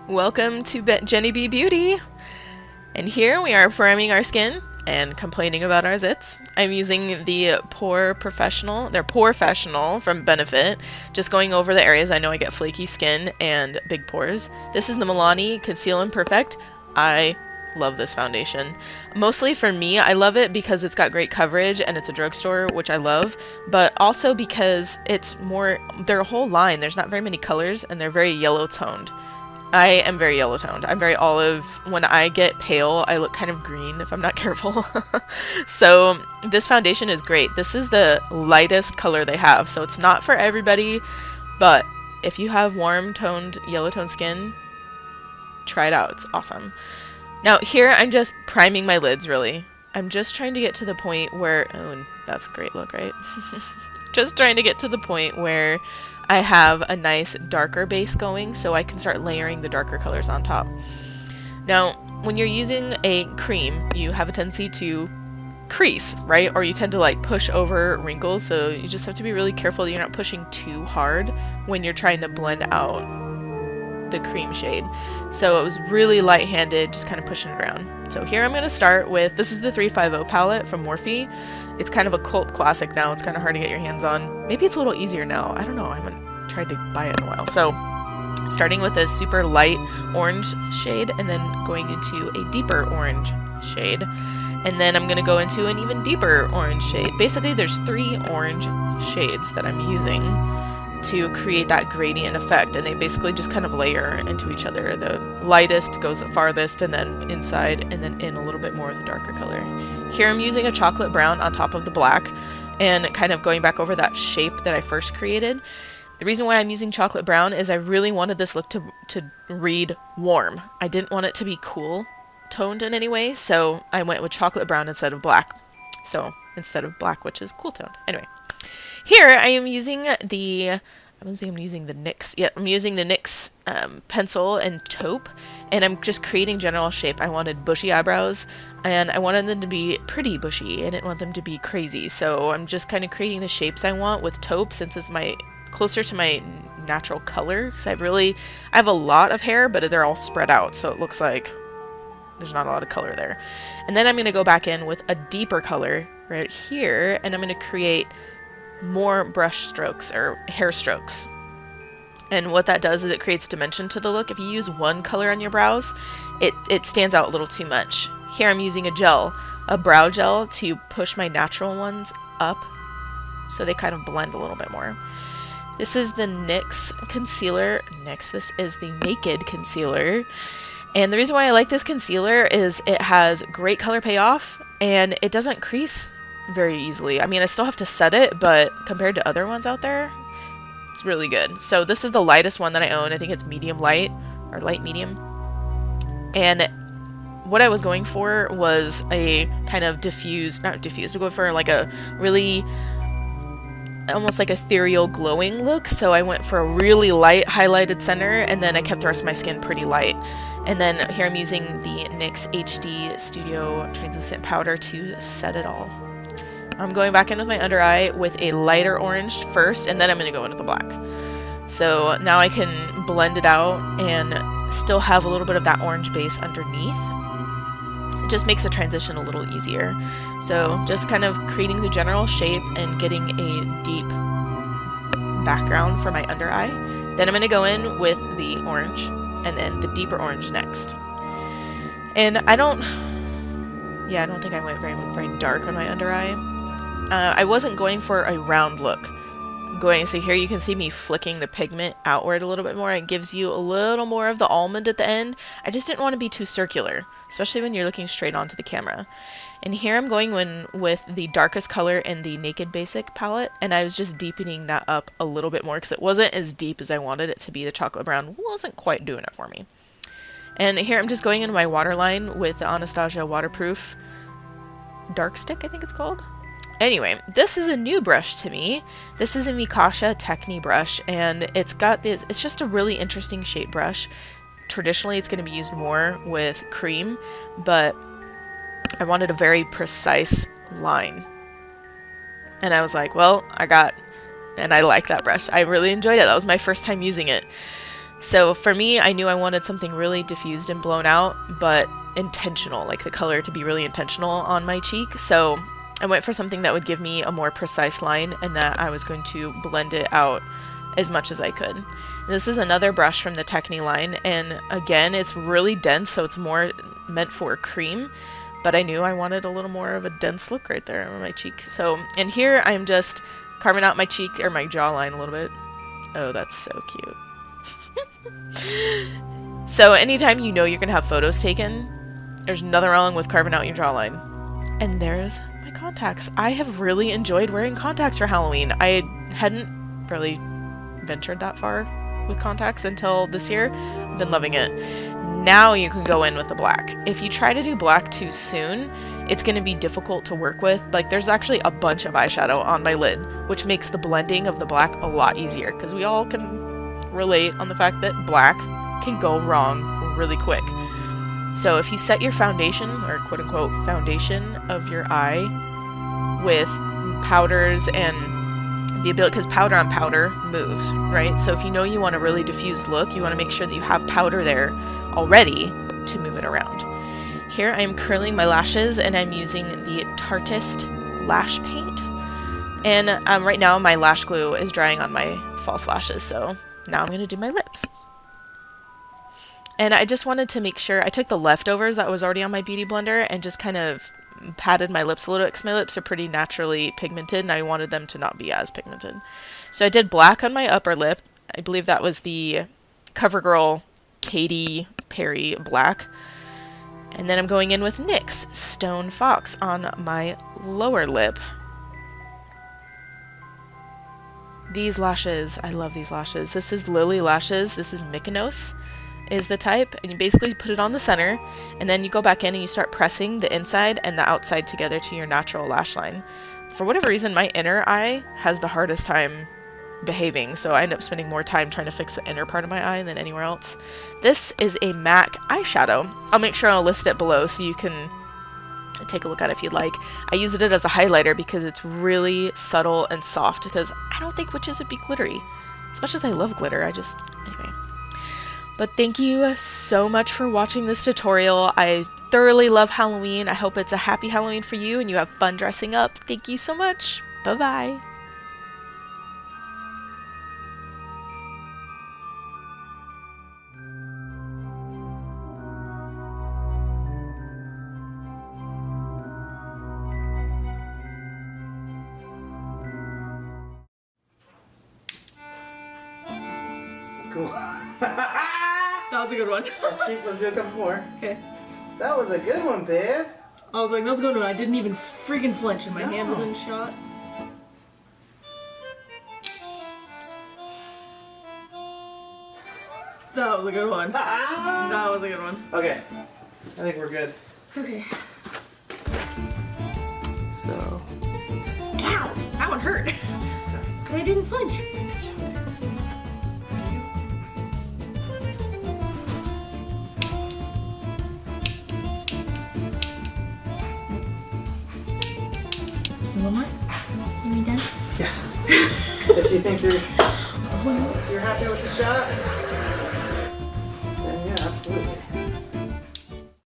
Welcome to Genny B Beauty, and here we are priming our skin and complaining about our zits. I'm using the Pore Professional, they're Pore Professional from Benefit, just going over the areas I know I get flaky skin and big pores. This is the Milani Conceal and Perfect. I love this foundation. Mostly for me, I love it because it's got great coverage and it's a drugstore, which I love, but also because it's more, their whole line, there's not very many colors and they're very yellow toned. I am very yellow toned. I'm very olive. When I get pale, I look kind of green if I'm not careful. So this foundation is great. This is the lightest color they have, so it's not for everybody, but if you have warm toned, yellow toned skin, try it out. It's awesome. Now here I'm just priming my lids, really. I'm just trying to get to the point where, oh, that's a great look, right? Just trying to get to the point where I have a nice darker base going so I can start layering the darker colors on top. Now, when you're using a cream, you have a tendency to crease, right? Or you tend to like push over wrinkles, so you just have to be really careful you're not pushing too hard when you're trying to blend out the cream shade. So it was really light-handed, just kind of pushing it around. So here I'm going to start with, this is the 350 palette from Morphe. It's kind of a cult classic now. It's kind of hard to get your hands on. Maybe it's a little easier now. I don't know. I haven't tried to buy it in a while. So starting with a super light orange shade and then going into a deeper orange shade. And then I'm going to go into an even deeper orange shade. Basically, there's 3 orange shades that I'm using to create that gradient effect, and they basically just kind of layer into each other. The lightest goes the farthest, and then inside, and then in a little bit more of the darker color. Here I'm using a chocolate brown on top of the black, and kind of going back over that shape that I first created. The reason why I'm using chocolate brown is I really wanted this look to read warm. I didn't want it to be cool toned in any way, so I went with chocolate brown instead of black. So instead of black, which is cool toned. Anyway. Here I am using the, I don't think I'm using the NYX yet. I'm using the NYX pencil and taupe, and I'm just creating general shape. I wanted bushy eyebrows, and I wanted them to be pretty bushy. I didn't want them to be crazy, so I'm just kind of creating the shapes I want with taupe, since it's my closer to my natural color. Because I have a lot of hair, but they're all spread out, so it looks like there's not a lot of color there. And then I'm going to go back in with a deeper color right here, and I'm going to create more brush strokes or hair strokes. And what that does is it creates dimension to the look. If you use one color on your brows, it stands out a little too much. Here I'm using a brow gel to push my natural ones up so they kind of blend a little bit more. This is the NYX concealer. This is the Naked concealer. And the reason why I like this concealer is it has great color payoff and it doesn't crease very easily. I mean, I still have to set it, but compared to other ones out there, it's really good. So this is the lightest one that I own. I think it's medium light or light medium. And what I was going for was a kind of not diffused, to go for like a really almost like ethereal glowing look. So I went for a really light highlighted center, and then I kept the rest of my skin pretty light. And then here I'm using the NYX HD Studio Translucent Powder to set it all. I'm going back in with my under eye with a lighter orange first, and then I'm going to go into the black. So now I can blend it out and still have a little bit of that orange base underneath. It just makes the transition a little easier. So just kind of creating the general shape and getting a deep background for my under eye. Then I'm going to go in with the orange and then the deeper orange next. And I don't think I went very dark on my under eye. I wasn't going for a round look. So here you can see me flicking the pigment outward a little bit more. It gives you a little more of the almond at the end. I just didn't want to be too circular, especially when you're looking straight onto the camera. And here I'm going with the darkest color in the Naked Basic palette, and I was just deepening that up a little bit more because it wasn't as deep as I wanted it to be. The chocolate brown wasn't quite doing it for me. And here I'm just going into my waterline with the Anastasia Waterproof Dark Stick, I think it's called. Anyway, this is a new brush to me. This is a Mikasha Techni brush, and it's just a really interesting shape brush. Traditionally, it's going to be used more with cream, but I wanted a very precise line. And I was like, well, I like that brush. I really enjoyed it. That was my first time using it. So for me, I knew I wanted something really diffused and blown out, but intentional, like the color to be really intentional on my cheek. So I went for something that would give me a more precise line and that I was going to blend it out as much as I could. And this is another brush from the Techni line, and again, it's really dense, so it's more meant for cream, but I knew I wanted a little more of a dense look right there on my cheek. So, and here I'm just carving out my cheek, or my jawline a little bit. Oh, that's so cute. So anytime you know you're gonna have photos taken, there's nothing wrong with carving out your jawline. And there's my contacts. I have really enjoyed wearing contacts for Halloween. I hadn't really ventured that far with contacts until this year. I've been loving it. Now you can go in with the black. If you try to do black too soon, it's going to be difficult to work with. Like, there's actually a bunch of eyeshadow on my lid, which makes the blending of the black a lot easier, because we all can relate on the fact that black can go wrong really quick. So if you set your foundation, or quote-unquote foundation of your eye with powders and the ability, because powder on powder moves, right? So if you know you want a really diffused look, you want to make sure that you have powder there already to move it around. Here I am curling my lashes, and I'm using the Tartist lash paint. And right now my lash glue is drying on my false lashes, so now I'm going to do my lips. And I just wanted to make sure I took the leftovers that was already on my beauty blender and just kind of patted my lips a little bit, because my lips are pretty naturally pigmented and I wanted them to not be as pigmented. So I did black on my upper lip. I believe that was the CoverGirl Katy Perry black. And then I'm going in with NYX Stone Fox on my lower lip. These lashes, I love these lashes. This is Lily Lashes. This is Mykonos is the type, and you basically put it on the center, and then you go back in and you start pressing the inside and the outside together to your natural lash line. For whatever reason, my inner eye has the hardest time behaving, so I end up spending more time trying to fix the inner part of my eye than anywhere else. This is a MAC eyeshadow. I'll make sure I'll list it below so you can take a look at it if you'd like. I used it as a highlighter because it's really subtle and soft, because I don't think witches would be glittery. As much as I love glitter, anyway. But thank you so much for watching this tutorial. I thoroughly love Halloween. I hope it's a happy Halloween for you and you have fun dressing up. Thank you so much. Bye-bye. Cool. That was a good one. Let's do a couple more. Okay. That was a good one, babe. I was like, that was a good one. I didn't even freaking flinch and my hand was in shot. That was a good one. That was a good one. Okay. I think we're good. Okay. So. Ow! That one hurt. But I didn't flinch. One more? Are we done? Yeah. If you think you're happy with the shot, then yeah, absolutely.